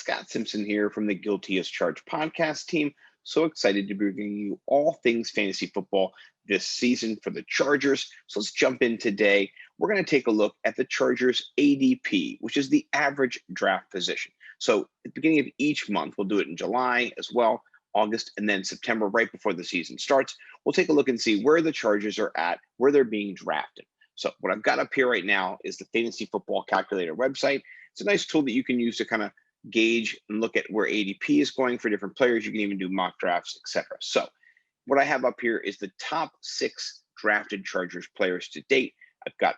Scott Simpson here from the Guilty as Charged podcast team. So excited to be bringing you all things fantasy football this season for the Chargers. So let's jump in today. We're going to take a look at the Chargers ADP, which is the average draft position. So at the beginning of each month, we'll do it in July as well, August, and then September, right before the season starts. We'll take a look and see where the Chargers are at, where they're being drafted. So what I've got up here right now is the Fantasy Football Calculator website. It's a nice tool that you can use to kind of gauge and look at where ADP is going for different players. You can even do mock drafts, etc. So what I have up here is the top 6 drafted Chargers players to date. I've got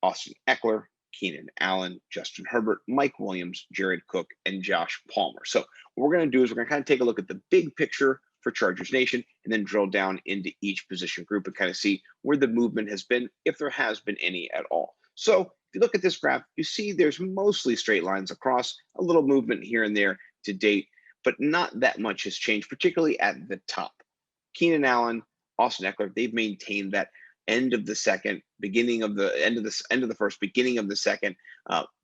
Austin Eckler, Keenan Allen, Justin Herbert, Mike Williams, Jared Cook, and Josh Palmer. So what we're going to do is we're going to kind of take a look at the big picture for Chargers Nation and then drill down into each position group and kind of see where the movement has been, if there has been any at all. So if you look at this graph, you see there's mostly straight lines across, a little movement here and there to date, but not that much has changed, particularly at the top. Keenan Allen, Austin Eckler, they've maintained that end of the second, beginning of the end of the first, beginning of the second,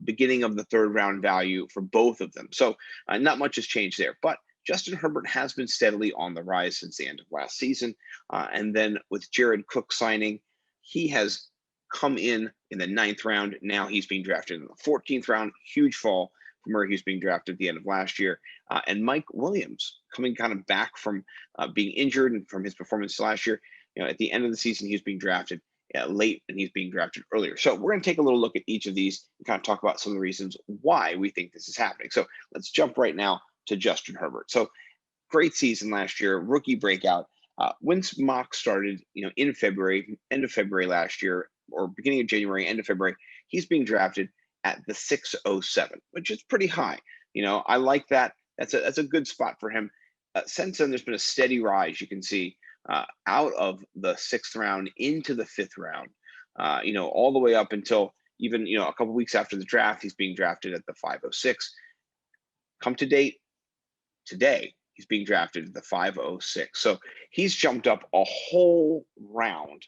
beginning of the third round value for both of them. So not much has changed there, but Justin Herbert has been steadily on the rise since the end of last season. And then with Jared Cook signing, he has come in the 9th round. Now he's being drafted in the 14th round. Huge fall from where he was being drafted at the end of last year. And Mike Williams coming kind of back from being injured and from his performance last year. At the end of the season, he was being drafted late and he's being drafted earlier. So we're going to take a little look at each of these and kind of talk about some of the reasons why we think this is happening. So let's jump right now to Justin Herbert. So great season last year, rookie breakout. When mock started, in February, end of February last year, or beginning of January, end of February, he's being drafted at the 607, which is pretty high. I like that. That's a good spot for him. Since then, there's been a steady rise. You can see out of the 6th round into the 5th round. All the way up until even a couple weeks after the draft, he's being drafted at the 506. Come to date, today he's being drafted at the 506. So he's jumped up a whole round.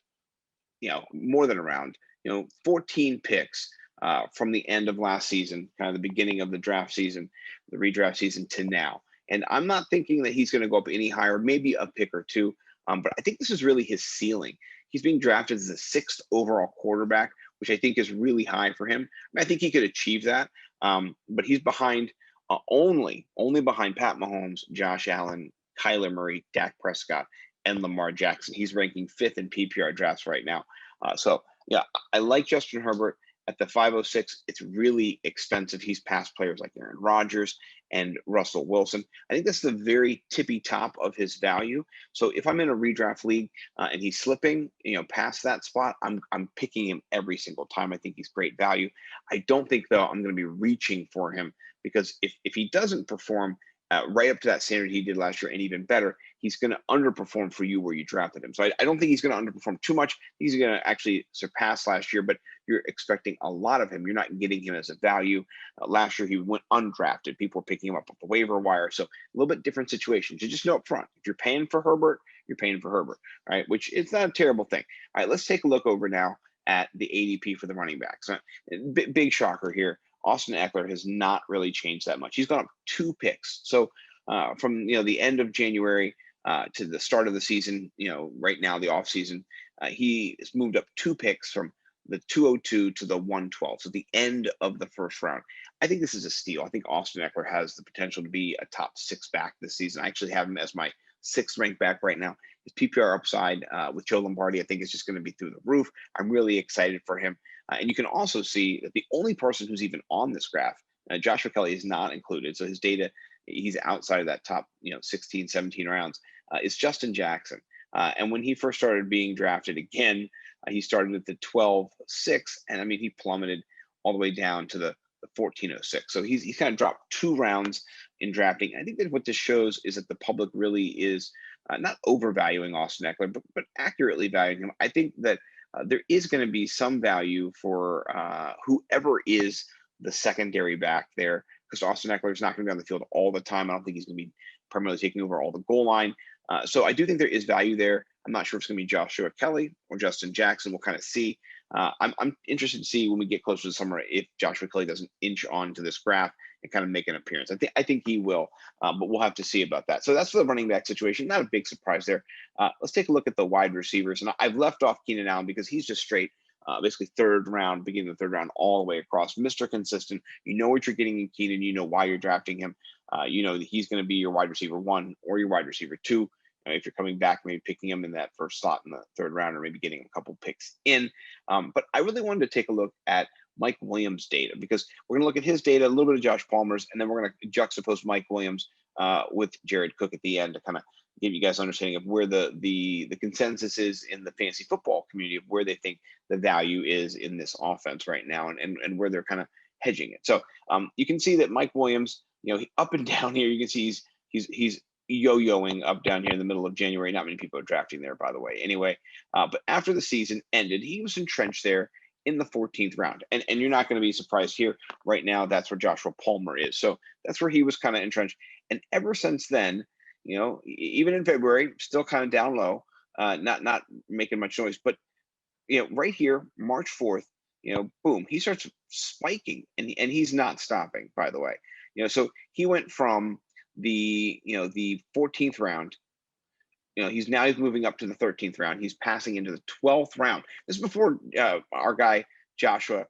More than a round, 14 picks from the end of last season, kind of the beginning of the draft season, the redraft season to now. And I'm not thinking that he's going to go up any higher, maybe a pick or two. But I think this is really his ceiling. He's being drafted as the 6th overall quarterback, which I think is really high for him. I think he could achieve that. But he's behind only behind Pat Mahomes, Josh Allen, Kyler Murray, Dak Prescott, and Lamar Jackson. He's ranking 5th in PPR drafts right now. So I like Justin Herbert at the 506. It's really expensive. He's past players like Aaron Rodgers and Russell Wilson. I think that's the very tippy top of his value. So if I'm in a redraft league and he's slipping, past that spot, I'm picking him every single time. I think he's great value. I don't think though I'm going to be reaching for him because if he doesn't perform right up to that standard he did last year and even better, he's going to underperform for you where you drafted him. So I don't think he's going to underperform too much. He's going to actually surpass last year, but you're expecting a lot of him. You're not getting him as a value. Last year, he went undrafted. People were picking him up off the waiver wire. So a little bit different situations. You just know up front, if you're paying for Herbert, you're paying for Herbert, right? Which it's not a terrible thing. All right, let's take a look over now at the ADP for the running backs. Big shocker here. Austin Eckler has not really changed that much. He's gone up 2 picks. So from the end of January to the start of the season, right now the offseason, he has moved up 2 picks from the 202 to the 112. So the end of the first round. I think this is a steal. I think Austin Eckler has the potential to be a top 6 back this season. I actually have him as my 6th ranked back right now. His PPR upside with Joe Lombardi, I think is just going to be through the roof. I'm really excited for him. And you can also see that the only person who's even on this graph, Joshua Kelly is not included. So his data, he's outside of that top, 16, 17 rounds, is Justin Jackson. And when he first started being drafted again, he started at the 12-6. And he plummeted all the way down to the 14-06. So he's kind of dropped 2 rounds in drafting. I think that what this shows is that the public really is not overvaluing Austin Eckler, but accurately valuing him. I think that there is going to be some value for whoever is the secondary back there, because Austin Eckler is not going to be on the field all the time. I don't think he's going to be primarily taking over all the goal line. So I do think there is value there. I'm not sure if it's going to be Joshua Kelly or Justin Jackson. We'll kind of see. I'm interested to see when we get closer to summer if Joshua Kelly doesn't inch onto this graph and kind of make an appearance. I think he will, but we'll have to see about that. So that's for the running back situation. Not a big surprise there. Let's take a look at the wide receivers, and I've left off Keenan Allen because he's just straight. Basically third round, beginning of the third round, all the way across. Mr. Consistent. You know what you're getting in Keenan. You know why you're drafting him. You know that he's going to be your wide receiver 1 or your wide receiver 2. If you're coming back, maybe picking him in that first slot in the third round, or maybe getting a couple picks in. But I really wanted to take a look at Mike Williams' data, because we're going to look at his data, a little bit of Josh Palmer's, and then we're going to juxtapose Mike Williams with Jared Cook at the end to kind of give you guys an understanding of where the consensus is in the fantasy football community of where they think the value is in this offense right now, and where they're kind of hedging it. So you can see that Mike Williams, up and down here, you can see he's yo-yoing up down here in the middle of January. Not many people are drafting there, by the way. Anyway, but after the season ended, he was entrenched there in the 14th round. And you're not going to be surprised here. Right now, that's where Joshua Palmer is. So that's where he was kind of entrenched. And ever since then, even in February, still kind of down low, not making much noise. But right here, March 4th, boom, he starts spiking, and he's not stopping, by the way. So he went from the 14th round. He's moving up to the 13th round. He's passing into the 12th round. This is before our guy Joshua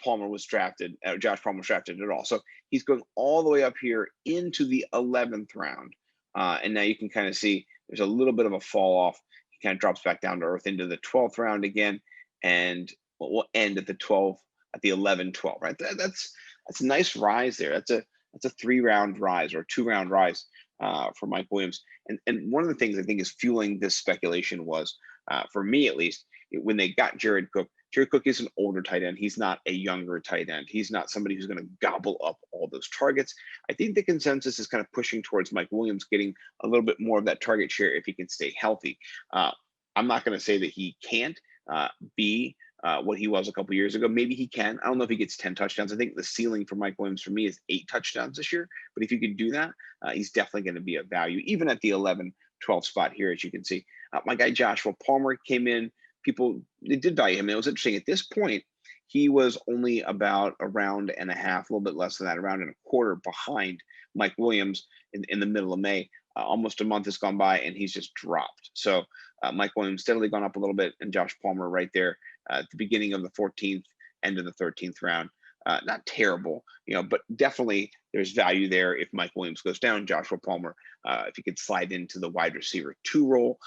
Palmer was drafted. Josh Palmer was drafted at all. So he's going all the way up here into the 11th round. And now you can kind of see there's a little bit of a fall off. He kind of drops back down to earth into the 12th round again, and we'll end at the 11-12. Right? That's a nice rise there. That's a 3-round rise or a 2-round rise for Mike Williams. And one of the things I think is fueling this speculation was, for me at least, when they got Jared Cook. Jared Cook is an older tight end. He's not a younger tight end. He's not somebody who's going to gobble up all those targets. I think the consensus is kind of pushing towards Mike Williams getting a little bit more of that target share if he can stay healthy. I'm not going to say that he can't be what he was a couple years ago. Maybe he can. I don't know if he gets 10 touchdowns. I think the ceiling for Mike Williams for me is 8 touchdowns this year. But if you could do that, he's definitely going to be a value, even at the 11-12 spot here, as you can see. My guy Joshua Palmer came in. They did value him. It was interesting. At this point, he was only about a round and a half, a little bit less than that, a round and a quarter behind Mike Williams in the middle of May. Almost a month has gone by, and he's just dropped. So Mike Williams steadily gone up a little bit, and Josh Palmer right there at the beginning of the 14th, end of the 13th round. Not terrible, but definitely there's value there if Mike Williams goes down. Joshua Palmer, if he could slide into the wide receiver 2 role,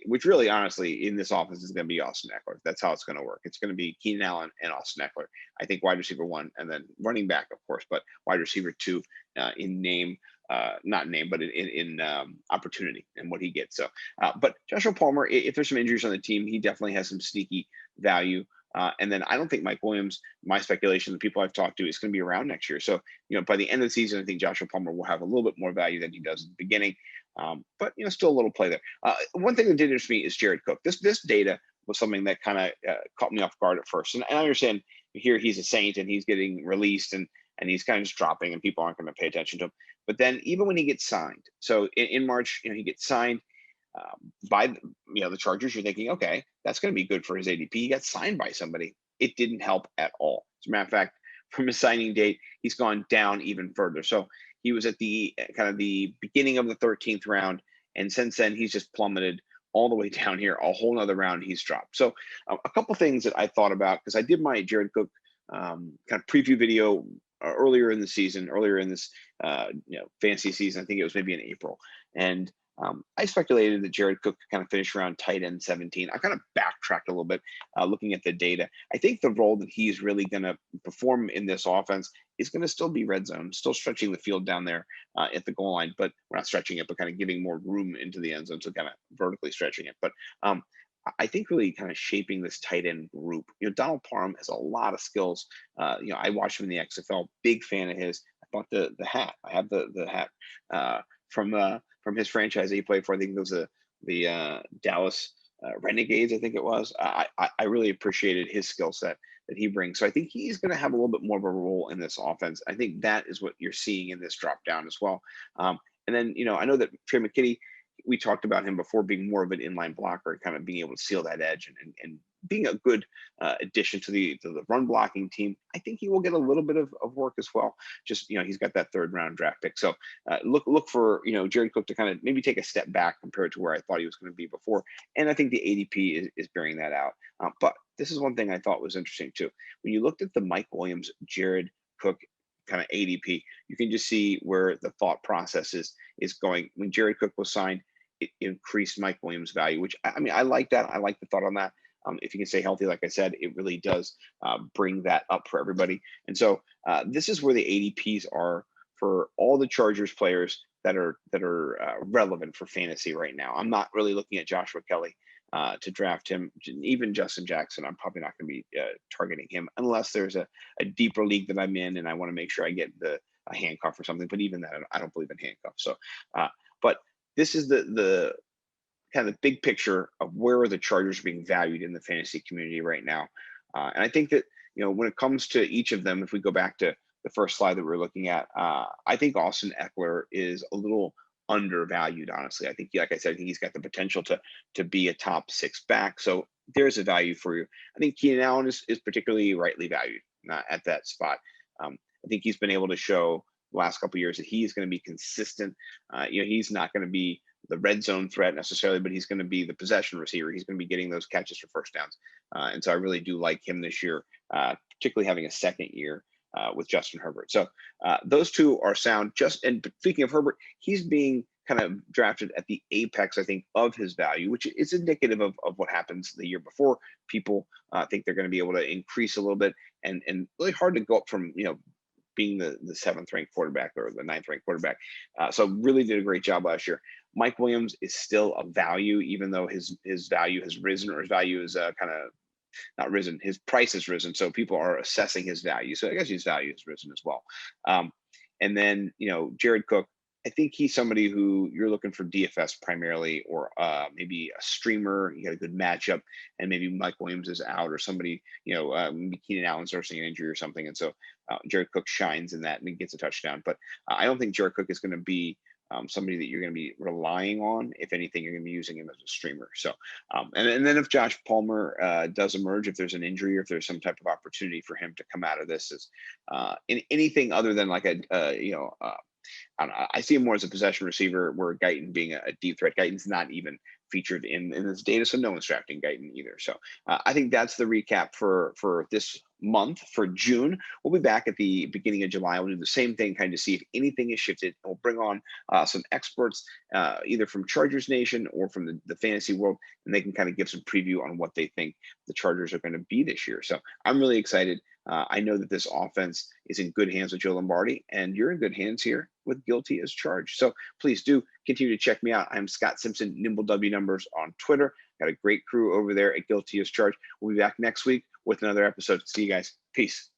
which really, honestly, in this offense is going to be Austin Eckler. That's how it's going to work. It's going to be Keenan Allen and Austin Eckler. I think wide receiver 1, and then running back, of course, but wide receiver 2 in name. Not name, but in opportunity and what he gets. So, but Joshua Palmer, if there's some injuries on the team, he definitely has some sneaky value. And then I don't think Mike Williams, my speculation, the people I've talked to, is going to be around next year. So, by the end of the season, I think Joshua Palmer will have a little bit more value than he does at the beginning. But, still a little play there. One thing that did interest me is Jared Cook. This data was something that kind of caught me off guard at first. And I understand here he's a Saint and he's getting released and he's kind of just dropping and people aren't going to pay attention to him. But then even when he gets signed, so in March, he gets signed by the Chargers, you're thinking, okay, that's going to be good for his ADP. He got signed by somebody. It didn't help at all. As a matter of fact, from his signing date, he's gone down even further. So he was at the kind of the beginning of the 13th round. And since then, he's just plummeted all the way down here. A whole nother round he's dropped. So a couple things that I thought about, because I did my Jared Cook kind of preview video earlier in the season, earlier in this fantasy season. I think it was maybe in April. And I speculated that Jared Cook kind of finished around tight end 17. I kind of backtracked a little bit looking at the data. I think the role that he's really going to perform in this offense is going to still be red zone, still stretching the field down there at the goal line, but we're not stretching it, but kind of giving more room into the end zone, so kind of vertically stretching it. But I think really kind of shaping this tight end group. Donald Parham has a lot of skills. I watched him in the XFL, big fan of his. I bought the hat. I have the hat from his franchise that he played for. I think it was the Dallas Renegades, I think it was. I really appreciated his skill set that he brings. So I think he's going to have a little bit more of a role in this offense. I think that is what you're seeing in this drop down as well. And then, I know that Trey McKitty, we talked about him before being more of an inline blocker, kind of being able to seal that edge and being a good addition to the run blocking team. I think he will get a little bit of work as well. Just he's got that third round draft pick, so look for Jared Cook to kind of maybe take a step back compared to where I thought he was going to be before, and I think the ADP is bearing that out. But this is one thing I thought was interesting too. When you looked at the Mike Williams, Jared Cook kind of ADP, you can just see where the thought process is going. When Jared Cook was signed, it increased Mike Williams' value, which I mean I like that. I like the thought on that. If you can stay healthy, like I said, it really does bring that up for everybody. And so this is where the ADPs are for all the Chargers players that are relevant for fantasy right now. I'm not really looking at Joshua Kelly to draft him. Even Justin Jackson, I'm probably not going to be targeting him unless there's a deeper league that I'm in and I want to make sure I get a handcuff or something. But even that, I don't believe in handcuffs. So, but this is the kind of the big picture of where are the Chargers being valued in the fantasy community right now. And I think that, when it comes to each of them, if we go back to the first slide that we were looking at, I think Austin Eckler is a little undervalued, honestly. I think, like I said, I think he's got the potential to be a top 6 back. So there's a value for you. I think Keenan Allen is particularly rightly valued at that spot. I think he's been able to show the last couple of years that he is going to be consistent. He's not going to be the red zone threat necessarily, but he's going to be the possession receiver. He's going to be getting those catches for first downs. And so I really do like him this year, particularly having a second year with Justin Herbert. So those two are sound. And speaking of Herbert, he's being kind of drafted at the apex, I think, of his value, which is indicative of what happens the year before. People think they're going to be able to increase a little bit, and really hard to go up from, being the 7th ranked quarterback or the 9th ranked quarterback. So really did a great job last year. Mike Williams is still a value, even though his value has risen, or his value is kind of not risen. His price has risen. So people are assessing his value. So I guess his value has risen as well. And then, Jared Cook, I think he's somebody who you're looking for DFS primarily, or maybe a streamer. You got a good matchup, and maybe Mike Williams is out, or somebody, maybe Keenan Allen's nursing an injury or something. And so Jared Cook shines in that and he gets a touchdown. But I don't think Jared Cook is going to be somebody that you're going to be relying on. If anything, you're going to be using him as a streamer. So, and then if Josh Palmer does emerge, if there's an injury or if there's some type of opportunity for him to come out of this, is in anything other than like I don't know, I see him more as a possession receiver, where Guyton being a deep threat. Guyton's not even featured in this data, so no one's drafting Guyton either. So I think that's the recap for this month, for June. We'll be back at the beginning of July. We'll do the same thing, kind of see if anything is shifted. We'll bring on some experts, either from Chargers Nation or from the fantasy world, and they can kind of give some preview on what they think the Chargers are going to be this year. So I'm really excited. I know that this offense is in good hands with Joe Lombardi, and you're in good hands here with Guilty as Charged. So please do continue to check me out. I'm Scott Simpson, Nimble W Numbers on Twitter. Got a great crew over there at Guilty as Charged. We'll be back next week with another episode. See you guys. Peace.